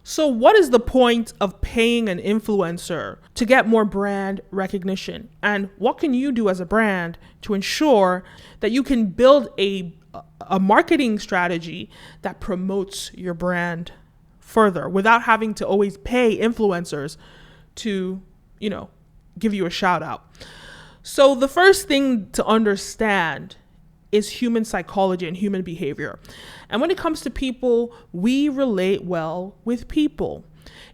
So what is the point of paying an influencer to get more brand recognition? And what can you do as a brand to ensure that you can build a marketing strategy that promotes your brand further without having to always pay influencers to, give you a shout out? So the first thing to understand is human psychology and human behavior. And when it comes to people, we relate well with people.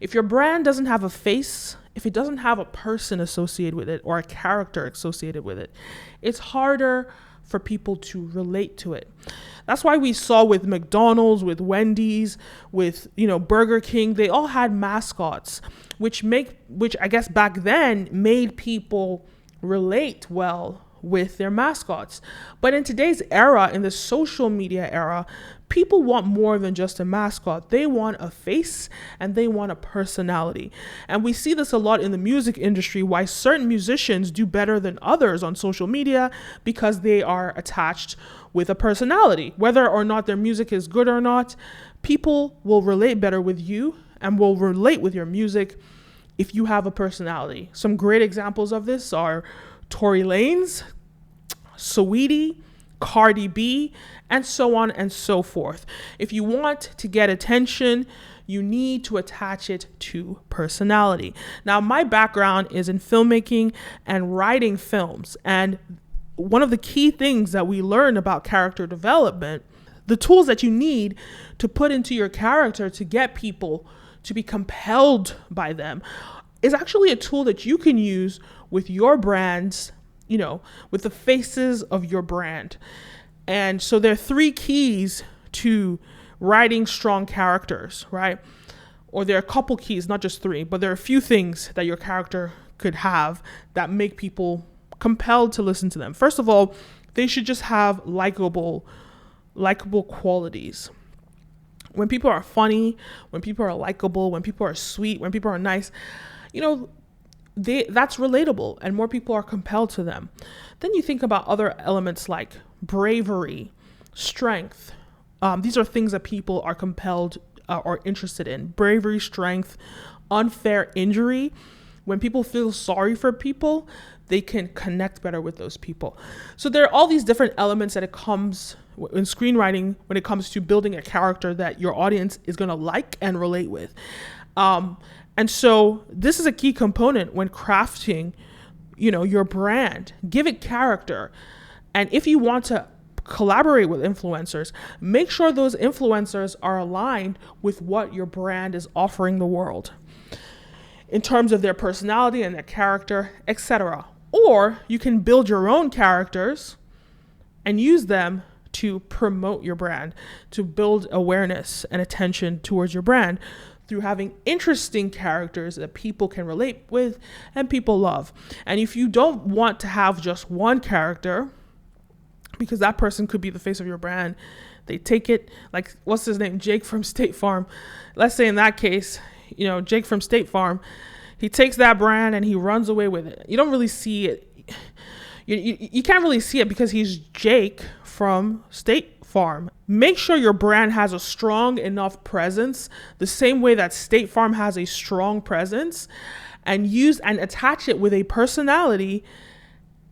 If your brand doesn't have a face, if it doesn't have a person associated with it or a character associated with it, it's harder for people to relate to it. That's why we saw with McDonald's, with Wendy's, with Burger King, they all had mascots, which I guess back then made people relate well with their mascots. But in today's era, in the social media era, people want more than just a mascot. They want a face and they want a personality. And we see this a lot in the music industry, why certain musicians do better than others on social media because they are attached with a personality. Whether or not their music is good or not, people will relate better with you and will relate with your music if you have a personality. Some great examples of this are Tory Lanez, Saweetie, Cardi B, and so on and so forth. If you want to get attention, you need to attach it to personality. Now, my background is in filmmaking and writing films. And one of the key things that we learn about character development, the tools that you need to put into your character to get people to be compelled by them, is actually a tool that you can use with your brands, with the faces of your brand. And so there are 3 keys to writing strong characters, right? Or there are a couple keys, not just 3, but there are a few things that your character could have that make people compelled to listen to them. First of all, they should just have likable qualities. When people are funny, when people are likable, when people are sweet, when people are nice, that's relatable and more people are compelled to them. Then you think about other elements like bravery, strength. These are things that people are compelled or interested in. Bravery, strength, unfair injury. When people feel sorry for people, they can connect better with those people. So there are all these different elements that it comes in screenwriting when it comes to building a character that your audience is going to like and relate with. And so this is a key component when crafting, your brand. Give it character. And if you want to collaborate with influencers, make sure those influencers are aligned with what your brand is offering the world in terms of their personality and their character, etc. Or you can build your own characters and use them to promote your brand, to build awareness and attention towards your brand through having interesting characters that people can relate with and people love. And if you don't want to have just one character, because that person could be the face of your brand, they take it, like, what's his name? Jake from State Farm. Let's say in that case, Jake from State Farm, he takes that brand and he runs away with it. You don't really see it. You can't really see it because he's Jake from State Farm. Make sure your brand has a strong enough presence, the same way that State Farm has a strong presence, and attach it with a personality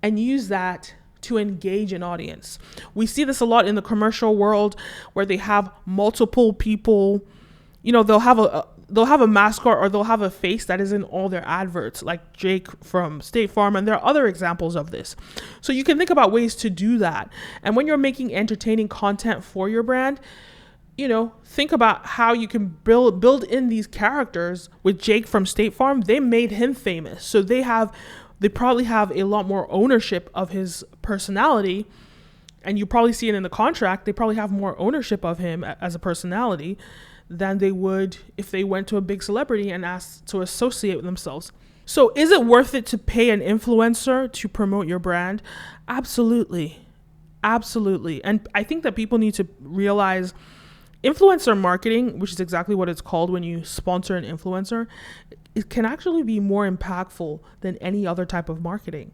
and use that to engage an audience. We see this a lot in the commercial world where they have multiple people, they'll have a mascot or they'll have a face that is in all their adverts, like Jake from State Farm. And there are other examples of this. So you can think about ways to do that. And when you're making entertaining content for your brand, think about how you can build in these characters. With Jake from State Farm, they made him famous. So they probably have a lot more ownership of his personality. And you probably see it in the contract. They probably have more ownership of him as a personality than they would if they went to a big celebrity and asked to associate with themselves. So is it worth it to pay an influencer to promote your brand? Absolutely. Absolutely. And I think that people need to realize influencer marketing, which is exactly what it's called when you sponsor an influencer, it can actually be more impactful than any other type of marketing.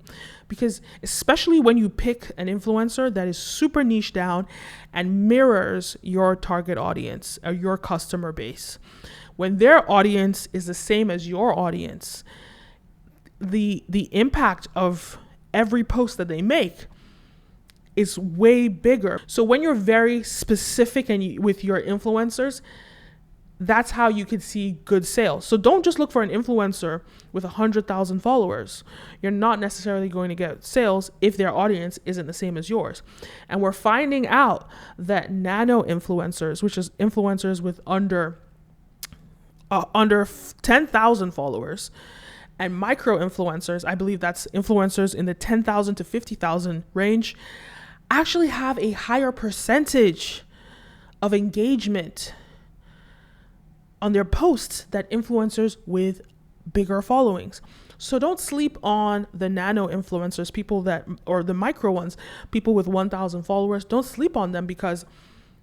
Because especially when you pick an influencer that is super niche down and mirrors your target audience or your customer base. when their audience is the same as your audience, the impact of every post that they make is way bigger. So when you're very specific and with your influencers, that's how you can see good sales. So don't just look for an influencer with 100,000 followers. You're not necessarily going to get sales if their audience isn't the same as yours. And we're finding out that nano influencers, which is influencers with under 10,000 followers, and micro influencers, I believe that's influencers in the 10,000 to 50,000 range, actually have a higher percentage of engagement on their posts than influencers with bigger followings. So don't sleep on the nano influencers, or the micro ones, people with 1,000 followers. Don't sleep on them because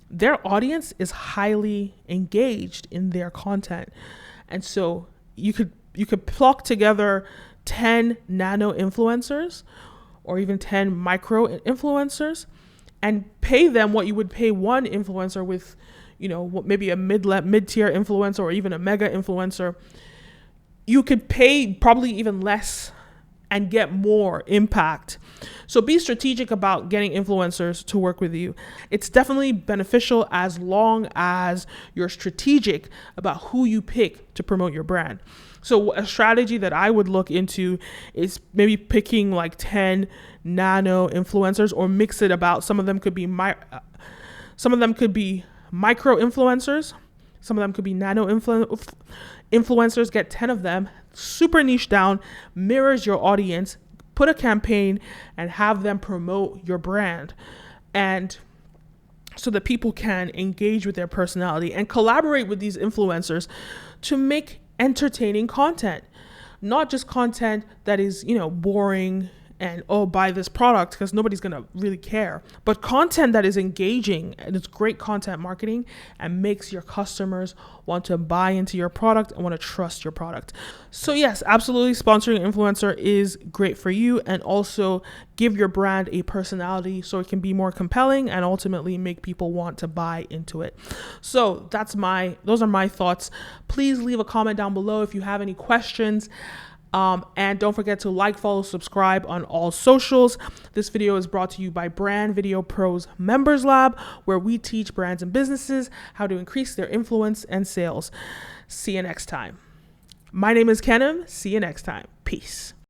their audience is highly engaged in their content. And so you could pluck together 10 nano influencers or even 10 micro influencers and pay them what you would pay one influencer with, maybe a mid-tier influencer or even a mega influencer. You could pay probably even less and get more impact. So be strategic about getting influencers to work with you. It's definitely beneficial as long as you're strategic about who you pick to promote your brand. So a strategy that I would look into is maybe picking like 10 nano influencers, or mix it about. Some of them could be micro influencers. Some of them could be nano influencers. Get 10 of them, super niche down, mirrors your audience, put a campaign and have them promote your brand. And so that people can engage with their personality and collaborate with these influencers to make entertaining content, not just content that is, boring and, buy this product, because nobody's going to really care, but content that is engaging and it's great content marketing and makes your customers want to buy into your product and want to trust your product. So yes, absolutely, sponsoring an influencer is great for you, and also give your brand a personality so it can be more compelling and ultimately make people want to buy into it. So those are my thoughts. Please leave a comment down below if you have any questions. And don't forget to like, follow, subscribe on all socials. This video is brought to you by Brand Video Pros Members Lab, where we teach brands and businesses how to increase their influence and sales. See you next time. My name is Kenim. See you next time. Peace.